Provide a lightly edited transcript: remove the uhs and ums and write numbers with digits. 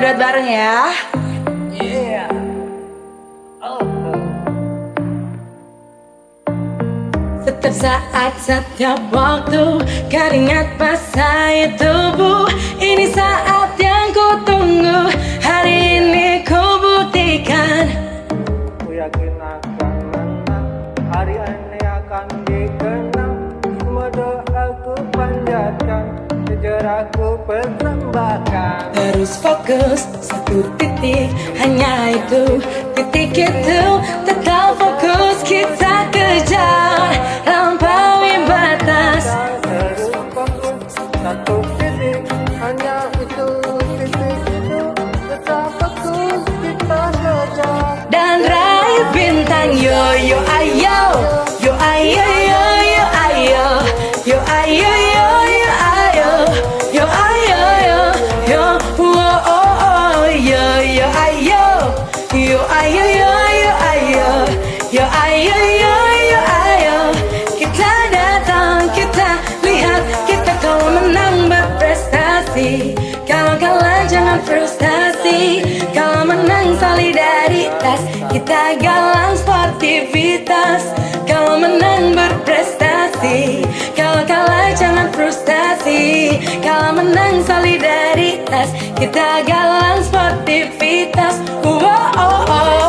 duet bareng ya. Yeah. Oh. Setiap saat, setiap waktu, keringat basah tubuh. Ini saat yang ku tunggu, hari ini ku buktikan. Ku yakin akan menang, hari ini akan dikenang. Semua doaku panjatkan, sejarahku persembahkan. Terus fokus, satu titik, hanya itu, titik itu. Tetap fokus, kita kejar, lampaui batas. Terus fokus, satu titik, hanya itu, titik itu. Tetap fokus, kita kejar. Dan raih bintang, yo yo ayo, yo ayo yo yo ayo, yo ayo yo yo ayo, yo ayo yo yo, oh oh oh, yo yo ayo, yo ayo yo yo ayo, yo ayo yo yo ayo. Kita datang, kita lihat, kita kalau menang berprestasi, kalau kalah jangan frustasi. Kalau menang solidaritas, kita galang sportivitas. Kalau menang berprestasi, kalau kalah jangan frustasi. Kalau menang solidaritas, kita galang sportivitas. Oh, oh, oh.